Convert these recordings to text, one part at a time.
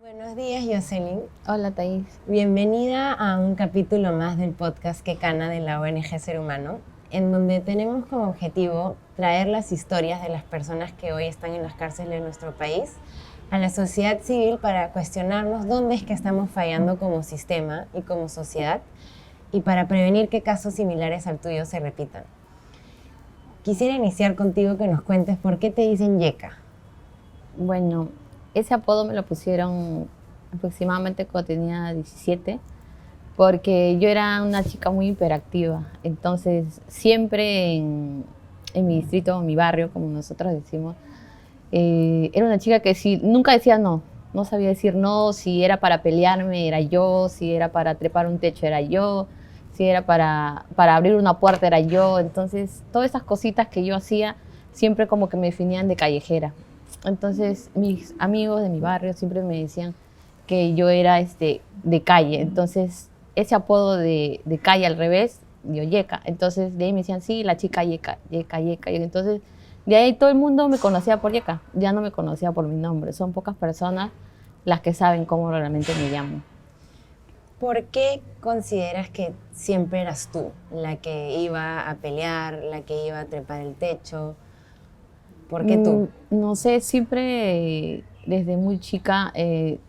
Buenos días, Jocelyn. Hola, Thaís. Bienvenida a un capítulo más del podcast Que Cana de la ONG Ser Humano, en donde tenemos como objetivo traer las historias de las personas que hoy están en las cárceles de nuestro país a la sociedad civil para cuestionarnos dónde es que estamos fallando como sistema y como sociedad y para prevenir que casos similares al tuyo se repitan. Quisiera iniciar contigo que nos cuentes por qué te dicen Yeka. Bueno, ese apodo me lo pusieron aproximadamente cuando tenía 17, porque yo era una chica muy hiperactiva. Entonces, siempre en mi distrito, en mi barrio, como nosotros decimos, era una chica que nunca decía no. No sabía decir no, si era para pelearme era yo, si era para trepar un techo era yo, si era para abrir una puerta era yo. Entonces, todas esas cositas que yo hacía siempre como que me definían de callejera. Entonces, mis amigos de mi barrio siempre me decían que yo era de calle. Entonces, ese apodo de calle al revés, yo Yeka. Entonces, de ahí me decían, sí, la chica Yeka, Yeka, Yeka. Entonces, de ahí todo el mundo me conocía por Yeka, ya no me conocía por mi nombre. Son pocas personas las que saben cómo realmente me llamo. ¿Por qué consideras que siempre eras tú la que iba a pelear, la que iba a trepar el techo? ¿Por qué tú? No sé, siempre desde muy chica he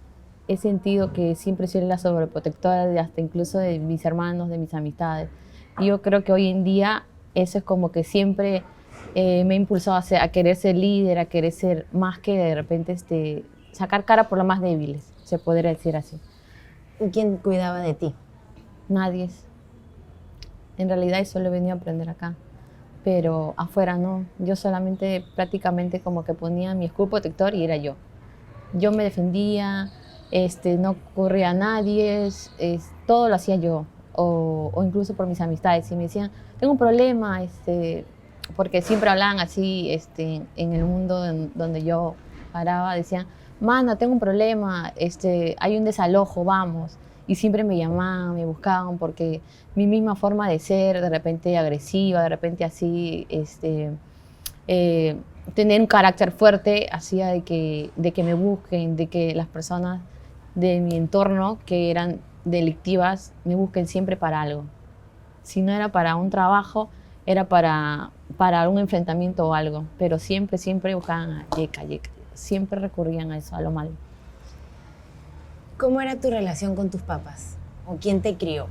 sentido que siempre soy la sobreprotectora de hasta incluso de mis hermanos, de mis amistades. Y yo creo que hoy en día eso es como que siempre me ha impulsado a querer ser líder, a querer ser más que de repente sacar cara por los más débiles, se podría decir así. ¿Quién cuidaba de ti? Nadie es. En realidad eso lo he venido a aprender acá. Pero afuera no. Yo solamente prácticamente como que ponía mi escudo protector y era yo. Yo me defendía, no corría a nadie, todo lo hacía yo. O incluso por mis amistades. Si me decían, tengo un problema, porque siempre hablaban así en el mundo donde yo paraba, decían, mana, tengo un problema, hay un desalojo, vamos. Y siempre me llamaban, me buscaban, porque mi misma forma de ser, de repente agresiva, de repente así, eh, tener un carácter fuerte, hacía de que me busquen, de que las personas de mi entorno que eran delictivas me busquen siempre para algo. Si no era para un trabajo, era para un enfrentamiento o algo, pero siempre, siempre buscaban a Yeka, Yeka. Siempre recurrían a eso, a lo malo. ¿Cómo era tu relación con tus papás? ¿O quién te crió?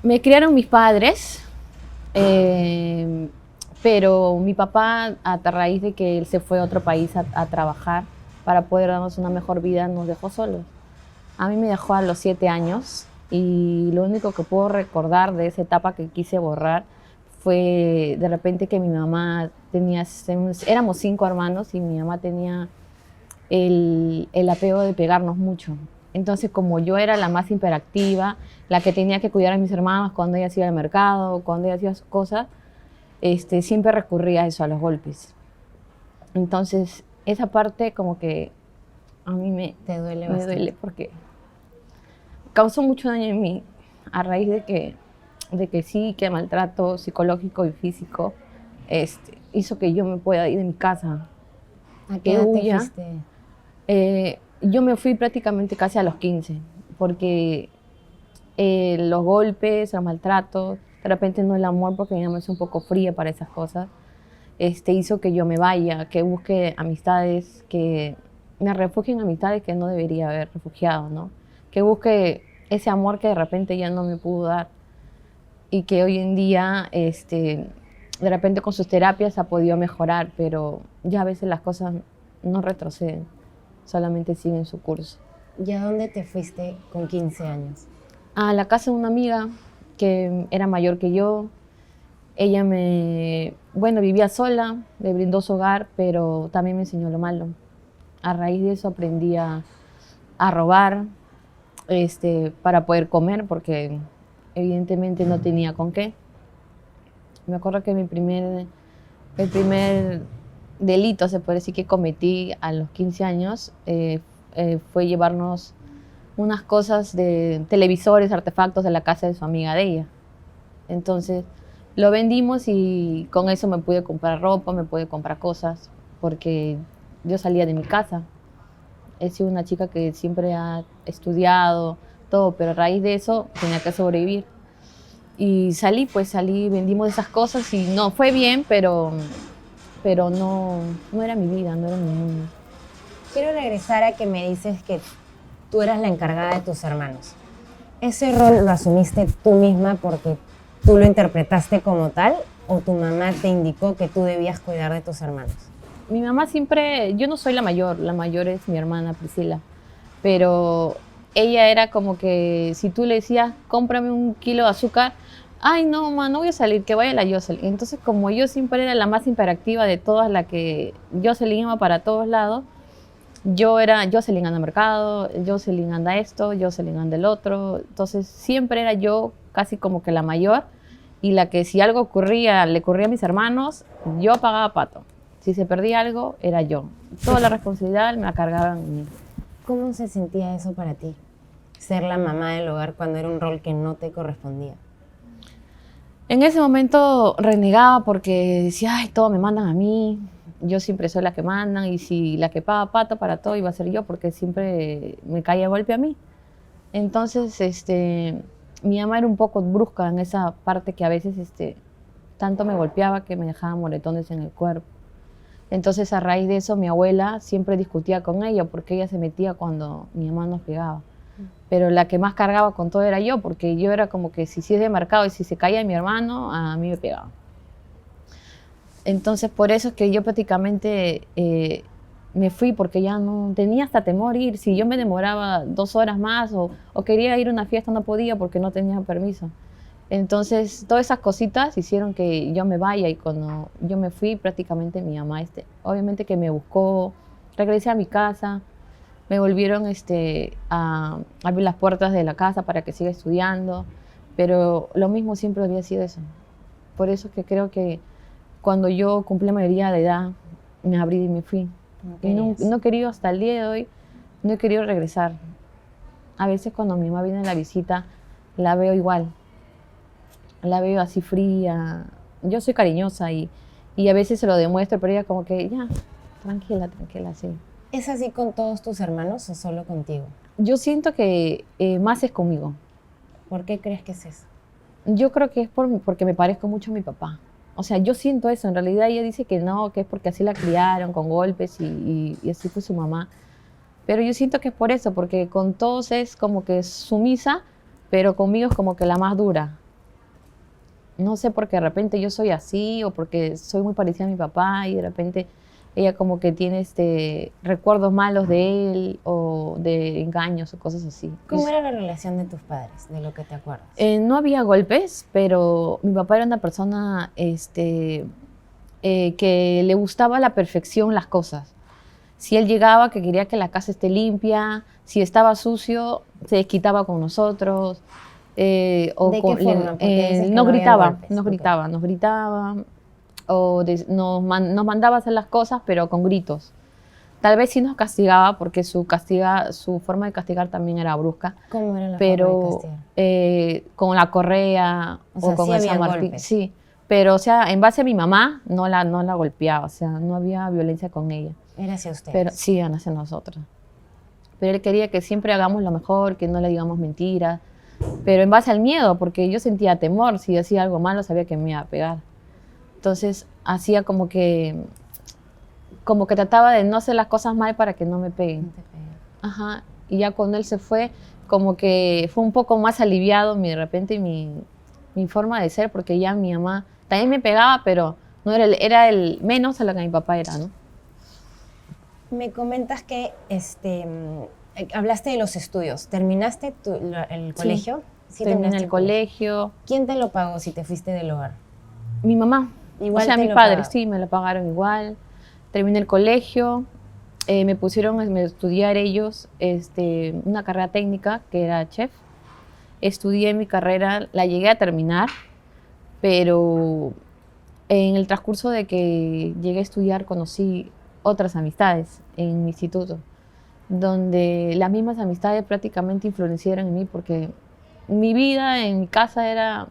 Me criaron mis padres, pero mi papá, a raíz de que él se fue a otro país a trabajar para poder darnos una mejor vida, nos dejó solos. A mí me dejó a los 7 años y lo único que puedo recordar de esa etapa que quise borrar fue de repente que mi mamá éramos 5 hermanos y mi mamá tenía el apego de pegarnos mucho. Entonces, como yo era la más hiperactiva, la que tenía que cuidar a mis hermanos cuando ella iba al mercado, cuando ella hacía sus cosas, siempre recurría a eso, a los golpes. Entonces, esa parte como que a mí me duele porque causó mucho daño en mí a raíz de que sí, que maltrato psicológico y físico hizo que yo me pueda ir de mi casa. ¿A qué edad te fuiste? Yo me fui prácticamente casi a los 15, porque los golpes, los maltratos, de repente no el amor, porque mi mamá es un poco fría para esas cosas, hizo que yo me vaya, que busque amistades, que me refugie en amistades que no debería haber refugiado, ¿no? Que busque ese amor que de repente ya no me pudo dar y que hoy en día, de repente con sus terapias ha podido mejorar, pero ya a veces las cosas no retroceden, solamente siguen su curso. ¿Y a dónde te fuiste con 15 años? A la casa de una amiga que era mayor que yo. Ella vivía sola, me brindó su hogar, pero también me enseñó lo malo. A raíz de eso aprendí a robar para poder comer, porque evidentemente no tenía con qué. Me acuerdo que el primer delito, se puede decir, que cometí a los 15 años fue llevarnos unas cosas de televisores, artefactos de la casa de su amiga de ella. Entonces lo vendimos y con eso me pude comprar ropa, me pude comprar cosas, porque yo salía de mi casa. he sido una chica que siempre ha estudiado, todo, pero a raíz de eso tenía que sobrevivir. Y salí, vendimos esas cosas y no, fue bien, pero no era mi vida, no era mi mundo. Quiero regresar a que me dices que tú eras la encargada de tus hermanos. ¿Ese rol lo asumiste tú misma porque tú lo interpretaste como tal o tu mamá te indicó que tú debías cuidar de tus hermanos? Mi mamá siempre, yo no soy la mayor es mi hermana Priscila, pero ella era como que si tú le decías, cómprame 1 kilo de azúcar, ay no, mamá, no voy a salir, que vaya la Jocelyn. Entonces como yo siempre era la más hiperactiva de todas, la que Jocelyn iba para todos lados, yo era Jocelyn anda al mercado, Jocelyn anda esto, Jocelyn anda el otro, entonces siempre era yo casi como que la mayor y la que si algo ocurría, le ocurría a mis hermanos, yo pagaba pato. Si se perdía algo, era yo. Toda la responsabilidad me la cargaban en mí. ¿Cómo se sentía eso para ti? Ser la mamá del hogar cuando era un rol que no te correspondía. En ese momento renegaba porque decía, ay, todo me mandan a mí, yo siempre soy la que mandan y si la que paga pato para todo iba a ser yo porque siempre me caía golpe a mí. Entonces, mi mamá era un poco brusca en esa parte que a veces tanto me golpeaba que me dejaba moretones en el cuerpo. Entonces, a raíz de eso, mi abuela siempre discutía con ella porque ella se metía cuando mi mamá nos pegaba. Pero la que más cargaba con todo era yo, porque yo era como que si es de mercado y si se caía mi hermano, a mí me pegaba. Entonces, por eso es que yo prácticamente me fui, porque ya no tenía hasta temor ir. Si yo me demoraba 2 horas más o quería ir a una fiesta, no podía porque no tenía permiso. Entonces, todas esas cositas hicieron que yo me vaya y cuando yo me fui, prácticamente mi mamá, obviamente que me buscó, regresé a mi casa, me volvieron a abrir las puertas de la casa para que siga estudiando, pero lo mismo siempre había sido eso. Por eso es que creo que cuando yo cumplí la mayoría de edad, me abrí y me fui. Y no he querido hasta el día de hoy, no he querido regresar. A veces cuando mi mamá viene a la visita, la veo igual. La veo así fría. Yo soy cariñosa y a veces se lo demuestro, pero ella como que, ya, tranquila, sí. ¿Es así con todos tus hermanos o solo contigo? Yo siento que más es conmigo. ¿Por qué crees que es eso? Yo creo que es porque me parezco mucho a mi papá. O sea, yo siento eso. En realidad ella dice que no, que es porque así la criaron, con golpes y así fue su mamá. Pero yo siento que es por eso, porque con todos es como que sumisa, pero conmigo es como que la más dura. No sé, porque de repente yo soy así o porque soy muy parecida a mi papá y de repente ella como que tiene recuerdos malos de él o de engaños o cosas así. ¿Cómo era la relación de tus padres, de lo que te acuerdas? No había golpes, pero mi papá era una persona que le gustaba a la perfección las cosas. Si él llegaba, que quería que la casa esté limpia, si estaba sucio, se desquitaba con nosotros. ¿De qué forma? Nos gritaba, o nos mandaba a hacer las cosas, pero con gritos. Tal vez sí nos castigaba, porque su forma de castigar también era brusca. ¿Cómo era la forma de castigar? Con la correa o con sí el San Martín. golpes. Sí, pero o sea, en base a mi mamá no la golpeaba, o sea, no había violencia con ella. Era hacia ustedes. Pero sí, eran hacia nosotros. Pero él quería que siempre hagamos lo mejor, que no le digamos mentiras, pero en base al miedo, porque yo sentía temor, si hacía algo malo sabía que me iba a pegar. Entonces hacía como que trataba de no hacer las cosas mal para que no me peguen. No te peguen. Ajá. Y ya cuando él se fue, como que fue un poco más aliviado de repente mi forma de ser, porque ya mi mamá también me pegaba, pero no era el menos a lo que mi papá era, ¿no? Me comentas que hablaste de los estudios. ¿Terminaste el colegio? Sí, terminé el colegio. ¿Quién te lo pagó si te fuiste del hogar? Mi mamá. Igual o sea, te mis lo padres, pagaron. sí, me lo pagaron igual. Terminé el colegio, me pusieron a estudiar ellos una carrera técnica, que era chef. Estudié mi carrera, la llegué a terminar, pero en el transcurso de que llegué a estudiar conocí otras amistades en mi instituto, donde las mismas amistades prácticamente influenciaron en mí, porque mi vida en mi casa era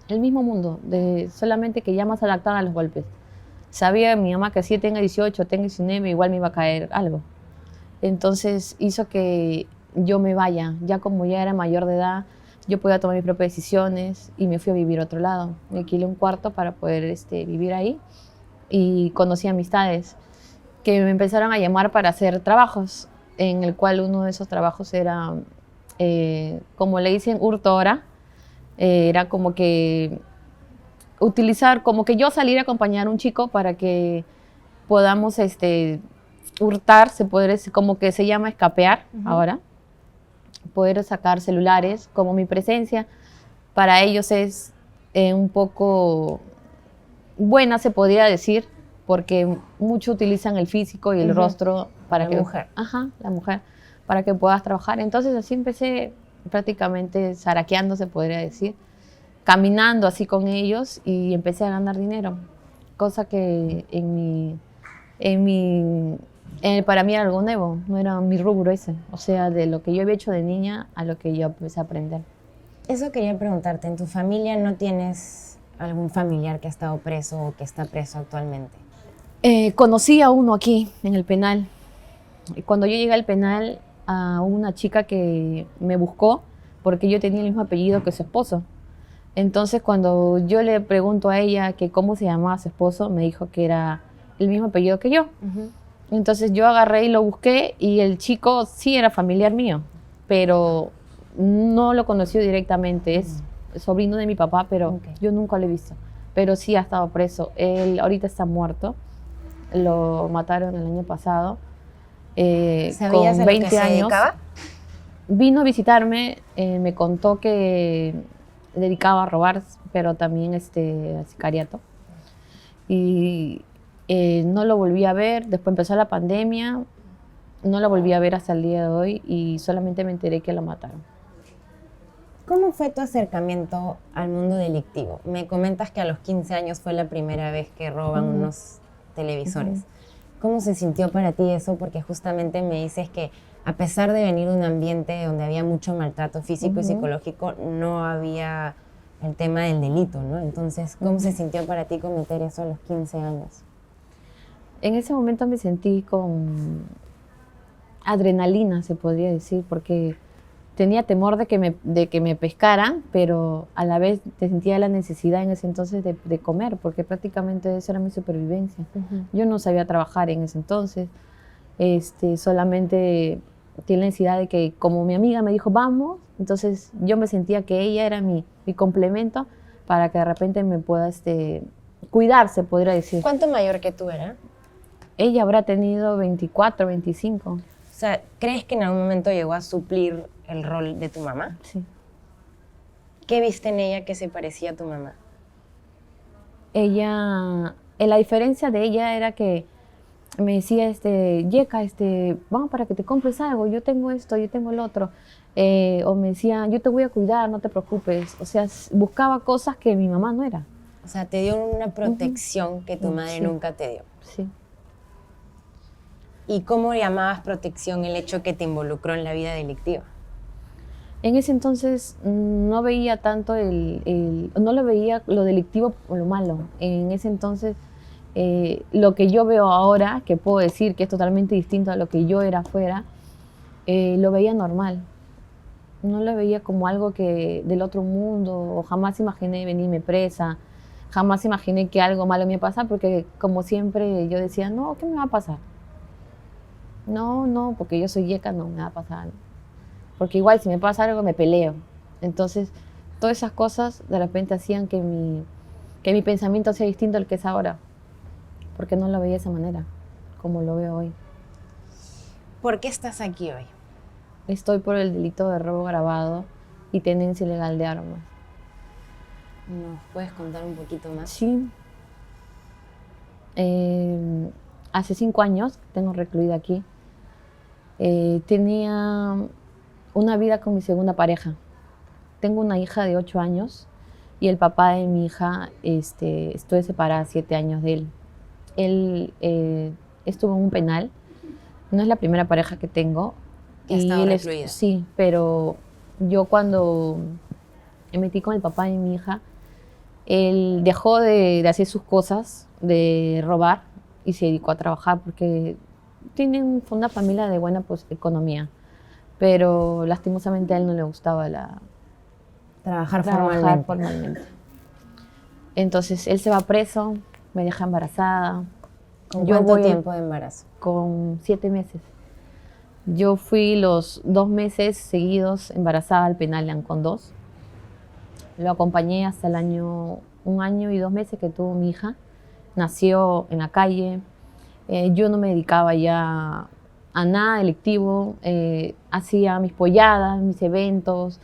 el mismo mundo, solamente que ya más adaptada a los golpes. Sabía mi mamá que si tenga 18, tenga 19, igual me iba a caer algo. Entonces hizo que yo me vaya. Ya como ya era mayor de edad, yo podía tomar mis propias decisiones y me fui a vivir a otro lado. Me alquilé un cuarto para poder vivir ahí y conocí amistades que me empezaron a llamar para hacer trabajos, en el cual uno de esos trabajos era, como le dicen, hurtora. Era como que utilizar, como que yo salir a acompañar a un chico para que podamos hurtar, como que se llama escapear ahora, poder sacar celulares, como mi presencia para ellos es un poco buena, se podría decir, porque muchos utilizan el físico y el rostro para la que... mujer. Ajá, la mujer, para que puedas trabajar. Entonces así empecé prácticamente zaraqueando, se podría decir, caminando así con ellos y empecé a ganar dinero, cosa que para mí era algo nuevo, no era mi rubro ese, o sea, de lo que yo había hecho de niña a lo que yo empecé a aprender. Eso quería preguntarte, ¿en tu familia no tienes algún familiar que ha estado preso o que está preso actualmente? Conocí a uno aquí en el penal. Y cuando yo llegué al penal, a una chica que me buscó porque yo tenía el mismo apellido que su esposo. Entonces, cuando yo le pregunto a ella que cómo se llamaba su esposo, me dijo que era el mismo apellido que yo. Entonces, yo agarré y lo busqué y el chico sí era familiar mío, pero no lo conocí directamente. Es sobrino de mi papá, pero yo nunca lo he visto. Pero sí ha estado preso. Él ahorita está muerto. Lo mataron el año pasado. ¿Sabías con a lo 20 que se años. dedicaba? Vino a visitarme, me contó que dedicaba a robar, pero también a sicariato. Y no lo volví a ver. Después empezó la pandemia, no lo volví a ver hasta el día de hoy y solamente me enteré que lo mataron. ¿Cómo fue tu acercamiento al mundo delictivo? Me comentas que a los 15 años fue la primera vez que roban unos televisores. ¿Cómo se sintió para ti eso? Porque justamente me dices que a pesar de venir de un ambiente donde había mucho maltrato físico y psicológico, no había el tema del delito, ¿no? Entonces, ¿cómo se sintió para ti cometer eso a los 15 años? En ese momento me sentí con adrenalina, se podría decir, porque tenía temor de que me pescaran, pero a la vez te sentía la necesidad en ese entonces de comer, porque prácticamente eso era mi supervivencia. Yo no sabía trabajar en ese entonces, solamente tenía la necesidad de que, como mi amiga me dijo, vamos, entonces yo me sentía que ella era mi complemento para que de repente me pueda cuidar, se podría decir. ¿Cuánto mayor que tú era? Ella habrá tenido 24, 25. O sea, ¿crees que en algún momento llegó a suplir el rol de tu mamá? Sí. ¿Qué viste en ella que se parecía a tu mamá? Ella, la diferencia de ella era que me decía, Yeka, vamos para que te compres algo, yo tengo esto, yo tengo el otro. O me decía, yo te voy a cuidar, no te preocupes. O sea, buscaba cosas que mi mamá no era. O sea, te dio una protección que tu madre nunca te dio. Sí. ¿Y cómo llamabas protección el hecho que te involucró en la vida delictiva? En ese entonces no veía tanto no lo veía lo delictivo o lo malo. En ese entonces lo que yo veo ahora, que puedo decir que es totalmente distinto a lo que yo era afuera, lo veía normal. No lo veía como algo que del otro mundo, o jamás imaginé venirme presa, jamás imaginé que algo malo me iba a pasar, porque como siempre yo decía, no, ¿qué me va a pasar? No, porque yo soy Yeka, no me va a pasar algo. Porque igual si me pasa algo me peleo. Entonces, todas esas cosas de repente hacían que mi pensamiento sea distinto al que es ahora. Porque no lo veía de esa manera, como lo veo hoy. ¿Por qué estás aquí hoy? Estoy por el delito de robo agravado y tenencia ilegal de armas. ¿Nos puedes contar un poquito más? Sí. Hace 5 años tengo recluida aquí. Tenía una vida con mi segunda pareja. Tengo una hija de 8 años y el papá de mi hija, estoy separada 7 años de él. Él estuvo en un penal. No es la primera pareja que tengo. ¿Que ha estado recluida? Sí, pero yo cuando me metí con el papá de mi hija, él dejó de hacer sus cosas, de robar, y se dedicó a trabajar porque tienen una familia de buena economía, pero lastimosamente a él no le gustaba Trabajar trabajar formalmente. formalmente. Entonces él se va preso, me deja embarazada. ¿Con Yo cuánto voy tiempo de embarazo? con 7 meses. Yo fui los 2 meses seguidos embarazada al penal con 2. Lo acompañé hasta el año, 1 año y 2 meses que tuvo mi hija. Nació en la calle. Yo no me dedicaba ya a nada electivo. Hacía mis polladas, mis eventos.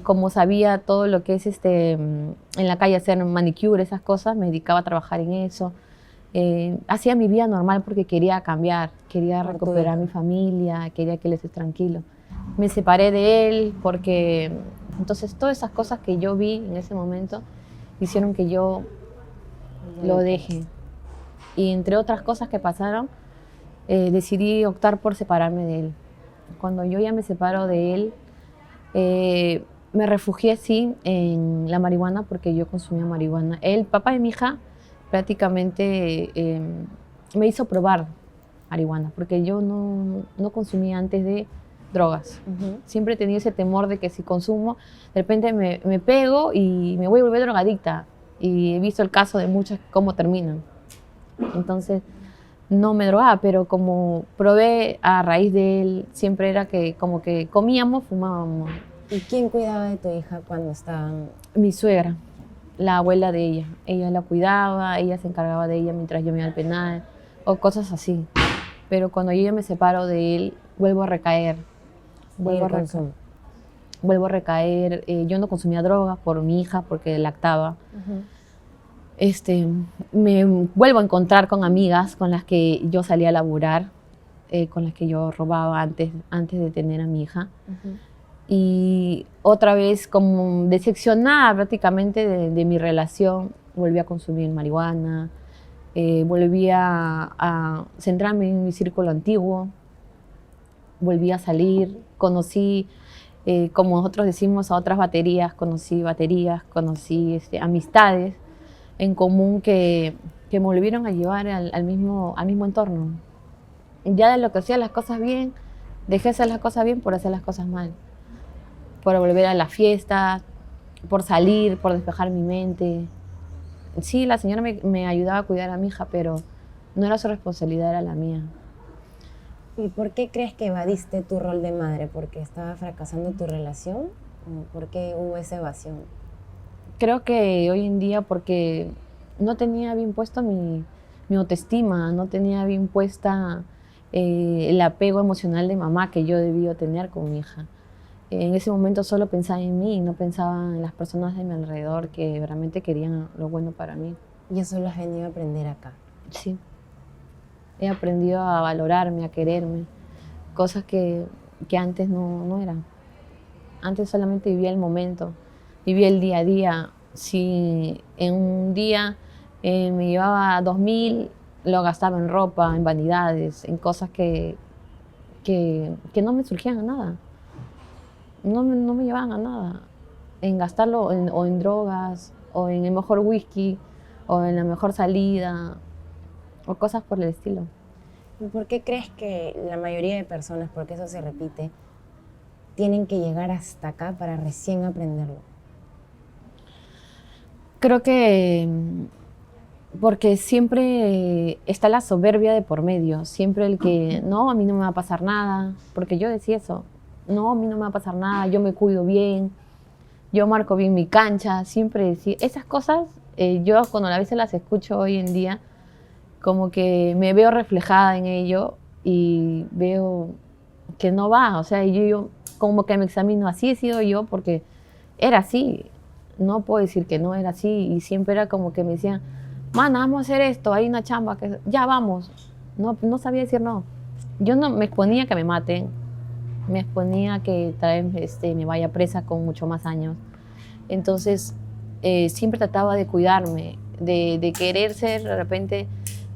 Como sabía todo lo que es en la calle hacer manicure, esas cosas, me dedicaba a trabajar en eso. Hacía mi vida normal porque quería cambiar, quería Por tu recuperar hija. mi familia, quería que él esté tranquilo. Me separé de él porque entonces todas esas cosas que yo vi en ese momento hicieron que yo lo deje. Y entre otras cosas que pasaron, decidí optar por separarme de él. Cuando yo ya me separo de él, me refugié sí en la marihuana porque yo consumía marihuana. El papá de mi hija prácticamente me hizo probar marihuana porque yo no consumía antes de drogas. Siempre he tenido ese temor de que si consumo, de repente me pego y me voy a volver drogadicta. Y he visto el caso de muchas cómo terminan. Entonces no me drogaba, pero como probé a raíz de él, siempre era que como que comíamos, fumábamos. ¿Y quién cuidaba de tu hija cuando estaban? Mi suegra, la abuela de ella. Ella la cuidaba, ella se encargaba de ella mientras yo me iba al penal o cosas así. Pero cuando yo ya me separo de él, vuelvo a recaer. Vuelvo a recaer. Yo no consumía drogas por mi hija porque lactaba. Me vuelvo a encontrar con amigas con las que yo salía a laburar, con las que yo robaba antes de tener a mi hija. Y otra vez, como decepcionada prácticamente de mi relación, volví a consumir marihuana, volví a centrarme en mi círculo antiguo, volví a salir, conocí, como nosotros decimos, a otras baterías, conocí amistades en común que me volvieron a llevar al mismo entorno. Ya de lo que hacía las cosas bien, dejé de hacer las cosas bien por hacer las cosas mal. Por volver a las fiestas, por salir, por despejar mi mente. Sí, la señora me ayudaba a cuidar a mi hija, pero no era su responsabilidad, era la mía. ¿Y por qué crees que evadiste tu rol de madre? ¿Porque estaba fracasando tu relación? ¿O por qué hubo esa evasión? Creo que hoy en día porque no tenía bien puesto mi autoestima, no tenía bien puesta el apego emocional de mamá que yo debía tener con mi hija. En ese momento solo pensaba en mí y no pensaba en las personas de mi alrededor que realmente querían lo bueno para mí. Y eso lo has venido a aprender acá. Sí. He aprendido a valorarme, a quererme, cosas que antes no eran. Antes solamente vivía el momento, vivía el día a día. Si en un día me llevaba 2.000, lo gastaba en ropa, en vanidades, en cosas que no me surgían a nada. No me llevaban a nada. En gastarlo o en drogas, o en el mejor whisky, o en la mejor salida, o cosas por el estilo. ¿Y por qué crees que la mayoría de personas, porque eso se repite, tienen que llegar hasta acá para recién aprenderlo? Creo que porque siempre está la soberbia de por medio, siempre el que, no, a mí no me va a pasar nada, porque yo decía eso, no, a mí no me va a pasar nada, yo me cuido bien, yo marco bien mi cancha, siempre decía, esas cosas, yo cuando a veces las escucho hoy en día, como que me veo reflejada en ello y veo que no va, o sea, yo como que me examino, así he sido yo porque era así, no puedo decir que no era así y siempre era como que me decían, mana, vamos a hacer esto, hay una chamba, que ya vamos, no sabía decir no. Yo no me exponía a que me maten, me exponía a que tal vez me vaya presa con mucho más años. Entonces, siempre trataba de cuidarme, de querer ser de repente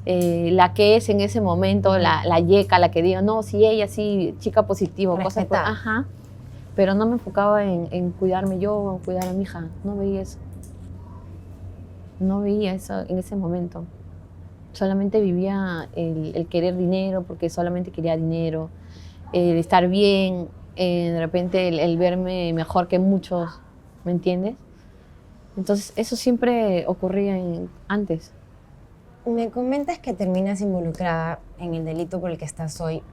la que es en ese momento, la yeca, la que diga, no, sí, ella sí, chica positiva, cosas por, ajá. Pero no me enfocaba en cuidarme yo, en cuidar a mi hija, no veía eso. No veía eso en ese momento. Solamente vivía el querer dinero, porque solamente quería dinero, el estar bien, de repente el verme mejor que muchos, ¿me entiendes? Entonces, eso siempre ocurría antes. Me comentas que terminas involucrada en el delito por el que estás hoy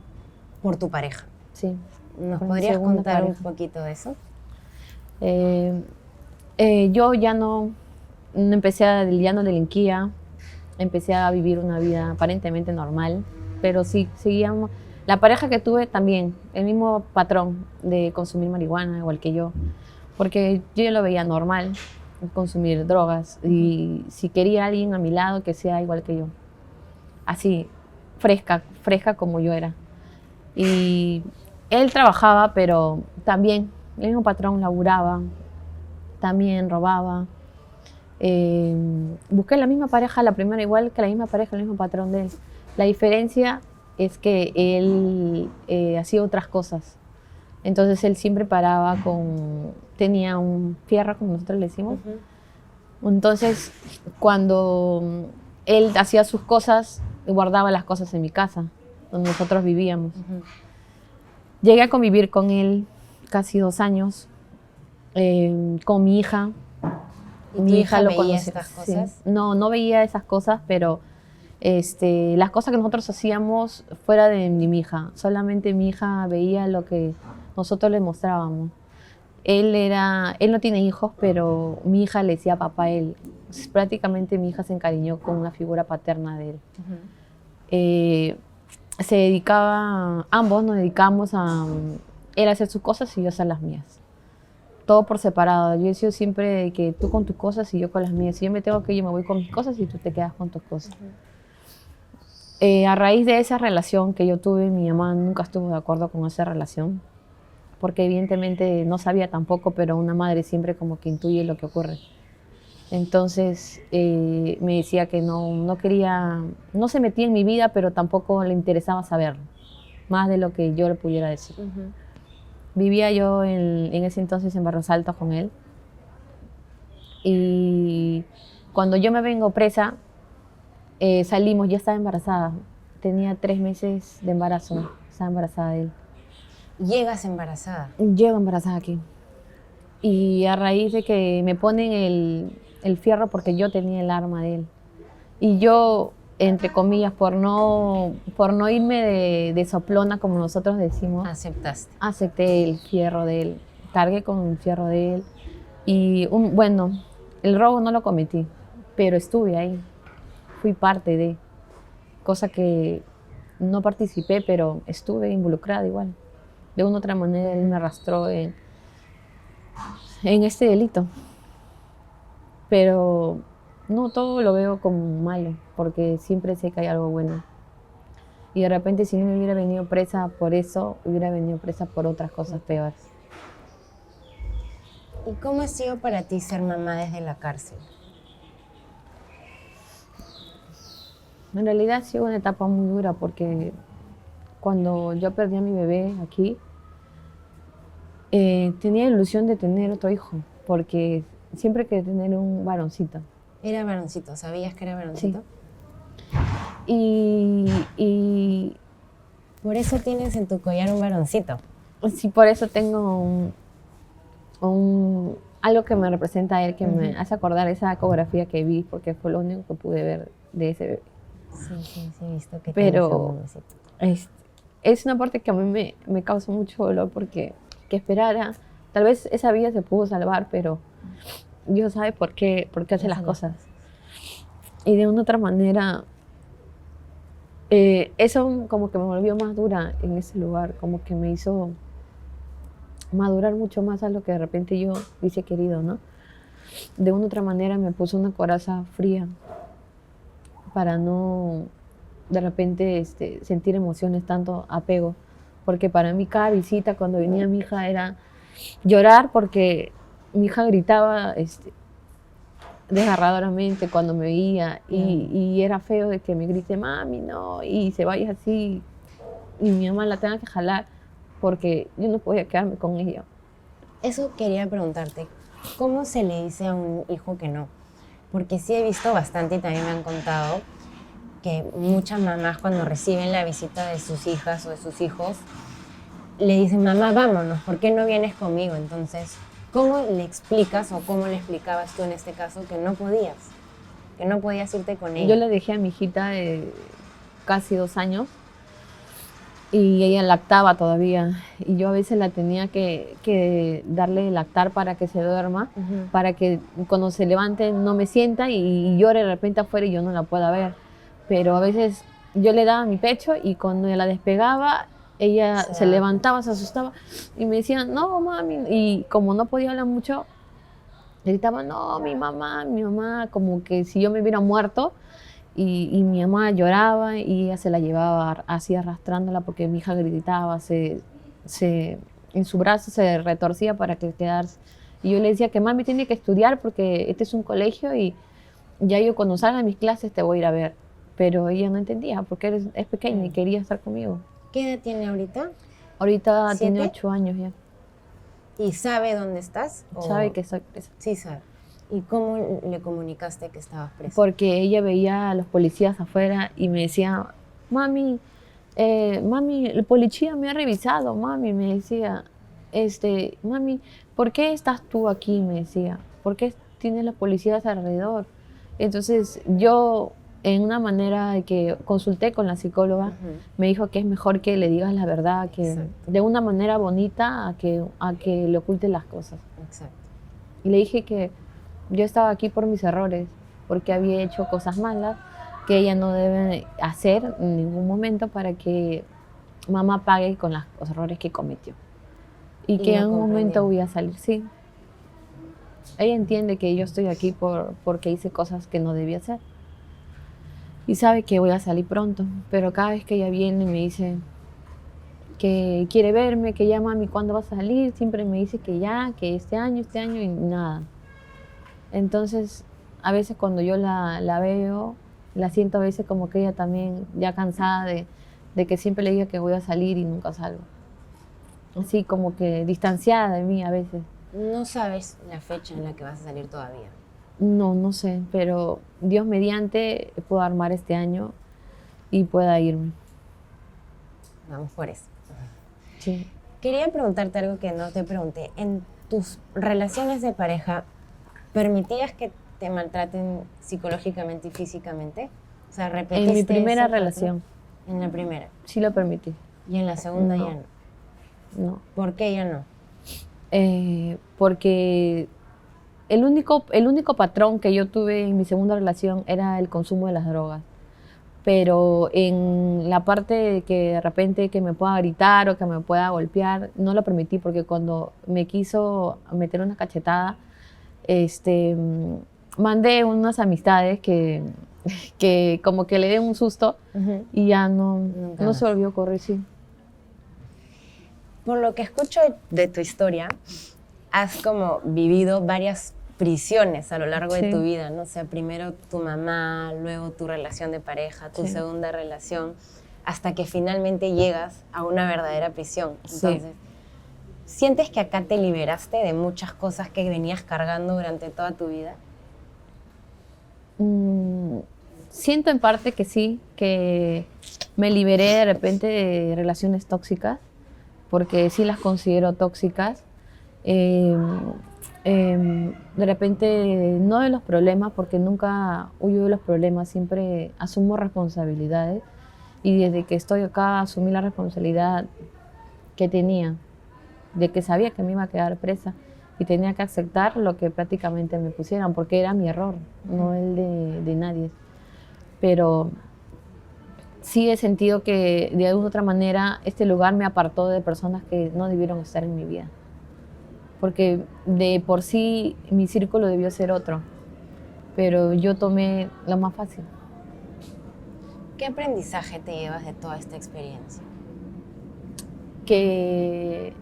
por tu pareja. Sí. ¿Nos Por mi podrías segunda contar un pareja. poquito de eso? Yo ya no ya no delinquía, empecé a vivir una vida aparentemente normal, pero sí, seguíamos. La pareja que tuve también, el mismo patrón de consumir marihuana, igual que yo, porque yo ya lo veía normal, consumir drogas, y si quería alguien a mi lado, que sea igual que yo, así, fresca como yo era. Y él trabajaba, pero también, el mismo patrón, laburaba, también robaba. Busqué la misma pareja, la primera igual que la misma pareja, el mismo patrón de él. La diferencia es que él hacía otras cosas. Entonces él siempre tenía un fierro, como nosotros le decimos. Entonces, cuando él hacía sus cosas, guardaba las cosas en mi casa, donde nosotros vivíamos. Llegué a convivir con él casi 2 años, con mi hija. ¿Y Mi tu hija lo veía conoce. estas Sí. cosas? No veía esas cosas, pero las cosas que nosotros hacíamos fuera de mi hija. Solamente mi hija veía lo que nosotros le mostrábamos. Él no tiene hijos, pero mi hija le decía papá a él. Entonces, prácticamente mi hija se encariñó con una figura paterna de él. Ambos nos dedicamos a él a hacer sus cosas y yo a hacer las mías. Todo por separado. Yo he sido siempre que tú con tus cosas y yo con las mías. Si yo me tengo que ir, yo me voy con mis cosas y tú te quedas con tus cosas. A raíz de esa relación que yo tuve, mi mamá nunca estuvo de acuerdo con esa relación, porque evidentemente no sabía tampoco, pero una madre siempre como que intuye lo que ocurre. Entonces me decía que no quería, no se metía en mi vida, pero tampoco le interesaba saberlo, más de lo que yo le pudiera decir. Vivía yo en ese entonces en Barros Altos con él. Y cuando yo me vengo presa, salimos, ya estaba embarazada. Tenía 3 meses de embarazo, estaba embarazada de él. ¿Llegas embarazada? Llego embarazada aquí. Y a raíz de que me ponen el fierro porque yo tenía el arma de él. Y yo, entre comillas, por no irme de soplona, como nosotros decimos, Aceptaste. acepté el fierro de él. Cargué con el fierro de él. Y bueno, el robo no lo cometí, pero estuve ahí. Fui parte de, cosa que no participé, pero estuve involucrada igual. De una u otra manera él me arrastró en este delito. Pero no todo lo veo como malo, porque siempre sé que hay algo bueno. Y de repente si no me hubiera venido presa por eso, hubiera venido presa por otras cosas peores. ¿Y cómo ha sido para ti ser mamá desde la cárcel? En realidad ha sido una etapa muy dura porque cuando yo perdí a mi bebé aquí, tenía la ilusión de tener otro hijo, porque siempre quería tener un varoncito. Era varoncito, ¿sabías que era varoncito? Sí. Y por eso tienes en tu collar un varoncito. Sí, por eso tengo algo que me representa a él, que me hace acordar esa ecografía que vi, porque fue lo único que pude ver de ese bebé. Sí, he visto que Pero tienes es una parte que a mí me causa mucho dolor, porque que esperara, tal vez esa vida se pudo salvar, pero Dios sabe por qué hace las cosas. Y de una otra manera, eso como que me volvió más dura en ese lugar, como que me hizo madurar mucho más a lo que de repente yo hubiese querido, ¿no? De una u otra manera me puso una coraza fría para no de repente sentir emociones, tanto apego, porque para mí cada visita cuando venía mi hija era llorar, porque mi hija gritaba desgarradoramente cuando me veía y era feo de que me grite mami, no, y se vaya así y mi mamá la tenga que jalar, porque yo no podía quedarme con ella. Eso quería preguntarte, ¿cómo se le dice a un hijo que no? Porque sí he visto bastante y también me han contado que muchas mamás cuando reciben la visita de sus hijas o de sus hijos, le dicen, mamá, vámonos, ¿por qué no vienes conmigo? Entonces, ¿cómo le explicas o cómo le explicabas tú en este caso que no podías irte con ella? Yo le dejé a mi hijita de casi 2 años y ella lactaba todavía. Y yo a veces la tenía que darle lactar para que se duerma, para que cuando se levante no me sienta y llore de repente afuera y yo no la pueda ver. Pero a veces yo le daba mi pecho y cuando la despegaba, ella se levantaba, se asustaba y me decía, no, mami. Y como no podía hablar mucho, gritaba, no, mi mamá, como que si yo me hubiera muerto. Y mi mamá lloraba y ella se la llevaba así arrastrándola porque mi hija gritaba, en su brazo se retorcía para que quedarse. Y yo le decía que mami tiene que estudiar porque este es un colegio y ya yo cuando salga de mis clases te voy a ir a ver. Pero ella no entendía porque es pequeña y quería estar conmigo. ¿Qué edad tiene ahorita? Ahorita 7. tiene 8 años ya. ¿Y sabe dónde estás? Sabe que estoy presa. Sí sabe. ¿Y cómo le comunicaste que estabas presa? Porque ella veía a los policías afuera y me decía, mami, el policía me ha revisado, mami, me decía, mami, ¿por qué estás tú aquí? Me decía, ¿por qué tienes los policías alrededor? Entonces yo, en una manera de que consulté con la psicóloga, me dijo que es mejor que le digas la verdad, que de una manera bonita a que le ocultes las cosas. Exacto. Y le dije que yo estaba aquí por mis errores, porque había hecho cosas malas que ella no debe hacer en ningún momento para que mamá pague con los errores que cometió. Y que en un momento voy a salir, sí. Ella entiende que yo estoy aquí porque hice cosas que no debía hacer. Y sabe que voy a salir pronto, pero cada vez que ella viene me dice que quiere verme, que ya mami, ¿cuándo vas a salir? Siempre me dice que ya, que este año y nada. Entonces, a veces cuando yo la veo, la siento a veces como que ella también ya cansada de que siempre le diga que voy a salir y nunca salgo. Así como que distanciada de mí a veces. ¿No sabes la fecha en la que vas a salir todavía? No sé, pero Dios mediante puedo armar este año y pueda irme. Vamos por eso. Sí. Quería preguntarte algo que no te pregunté. En tus relaciones de pareja, ¿permitías que te maltraten psicológicamente y físicamente? O sea, ¿repetiste En mi primera ese relación. patrón? En la primera. Sí lo permití. ¿Y en la segunda No. ya no? No. ¿Por qué ya no? Porque el único patrón que yo tuve en mi segunda relación era el consumo de las drogas. Pero en la parte de que de repente que me pueda gritar o que me pueda golpear, no lo permití porque cuando me quiso meter una cachetada, mandé unas amistades que como que le den un susto y ya no se volvió a ocurrir, sí. Por lo que escucho de tu historia, has como vivido varias prisiones a lo largo de tu vida, ¿no? O sea, primero tu mamá, luego tu relación de pareja, tu segunda relación, hasta que finalmente llegas a una verdadera prisión. Entonces, ¿sientes que acá te liberaste de muchas cosas que venías cargando durante toda tu vida? Siento en parte que sí, que me liberé de repente de relaciones tóxicas, porque sí las considero tóxicas. De repente no de los problemas, porque nunca huyo de los problemas, siempre asumo responsabilidades y desde que estoy acá asumí la responsabilidad que tenía, de que sabía que me iba a quedar presa y tenía que aceptar lo que prácticamente me pusieran, porque era mi error, no el de nadie. Pero sí he sentido que de alguna otra manera este lugar me apartó de personas que no debieron estar en mi vida. Porque de por sí mi círculo debió ser otro, pero yo tomé lo más fácil. ¿Qué aprendizaje te llevas de toda esta experiencia? Que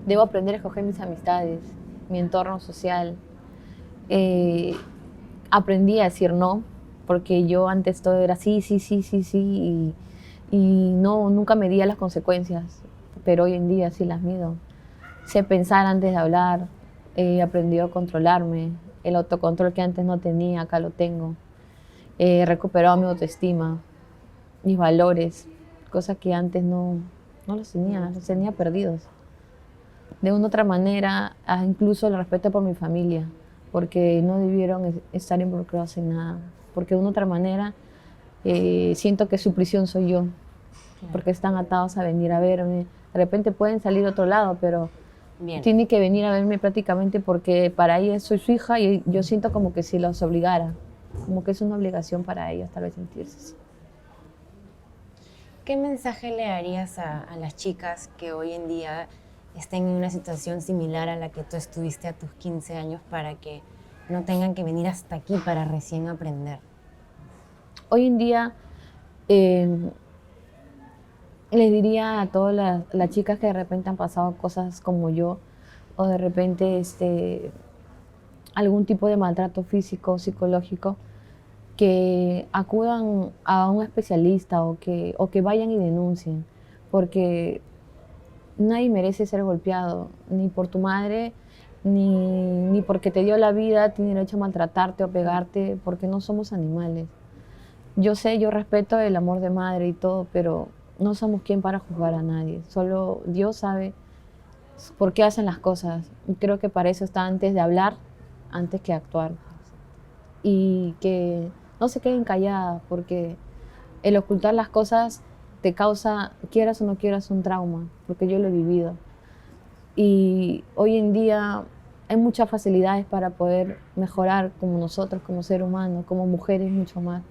debo aprender a escoger mis amistades, mi entorno social. Aprendí a decir no, porque yo antes todo era sí, y no, nunca medía las consecuencias, pero hoy en día sí las mido. Sé pensar antes de hablar, he aprendido a controlarme, el autocontrol que antes no tenía, acá lo tengo. He recuperado mi autoestima, mis valores, cosas que antes no los tenía perdidos. De una u otra manera, incluso el respeto por mi familia, porque no debieron estar involucrados en nada, porque de una u otra manera siento que su prisión soy yo, porque están atados a venir a verme. De repente pueden salir de otro lado, pero tienen que venir a verme prácticamente porque para ellos soy su hija y yo siento como que si los obligara, como que es una obligación para ellos tal vez sentirse así. ¿Qué mensaje le darías a las chicas que hoy en día estén en una situación similar a la que tú estuviste a tus 15 años para que no tengan que venir hasta aquí para recién aprender? Hoy en día les diría a todas las chicas que de repente han pasado cosas como yo o de repente algún tipo de maltrato físico o psicológico, que acudan a un especialista o que vayan y denuncien, porque nadie merece ser golpeado, ni por tu madre, ni porque te dio la vida, tiene derecho a maltratarte o pegarte, porque no somos animales. Yo sé, yo respeto el amor de madre y todo, pero no somos quien para juzgar a nadie. Solo Dios sabe por qué hacen las cosas. Y creo que para eso está antes de hablar, antes que actuar. Y que no se queden calladas, porque el ocultar las cosas te causa, quieras o no quieras, un trauma, porque yo lo he vivido. Y hoy en día hay muchas facilidades para poder mejorar como nosotros, como ser humano, como mujeres mucho más.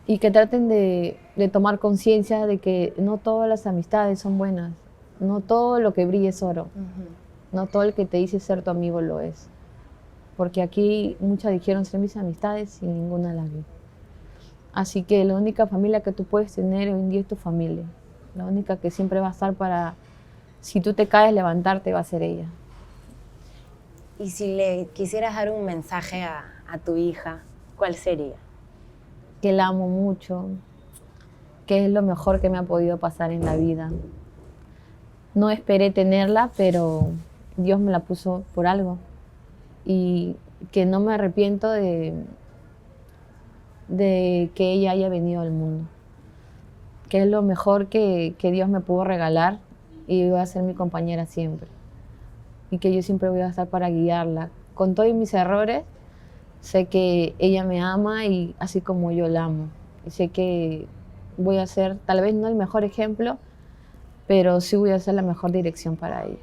Y que traten de tomar conciencia de que no todas las amistades son buenas, no todo lo que brilla es oro, no todo el que te dice ser tu amigo lo es. Porque aquí muchas dijeron ser mis amistades y ninguna las vi. Así que la única familia que tú puedes tener hoy en día es tu familia. La única que siempre va a estar para, si tú te caes, levantarte va a ser ella. Y si le quisieras dar un mensaje a tu hija, ¿cuál sería? Que la amo mucho, que es lo mejor que me ha podido pasar en la vida. No esperé tenerla, pero Dios me la puso por algo. Y que no me arrepiento de que ella haya venido al mundo. Que es lo mejor que Dios me pudo regalar y voy a ser mi compañera siempre. Y que yo siempre voy a estar para guiarla. Con todos mis errores, sé que ella me ama y así como yo la amo. Y sé que voy a ser, tal vez no el mejor ejemplo, pero sí voy a ser la mejor dirección para ella.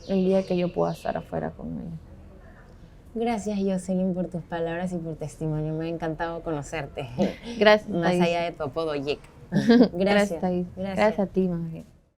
El día que yo pueda estar afuera con ella. Gracias, Jocelyn, por tus palabras y por testimonio. Me ha encantado conocerte. Gracias, Más allá de tu apodo, Yek. Gracias, Gracias a ti, más bien.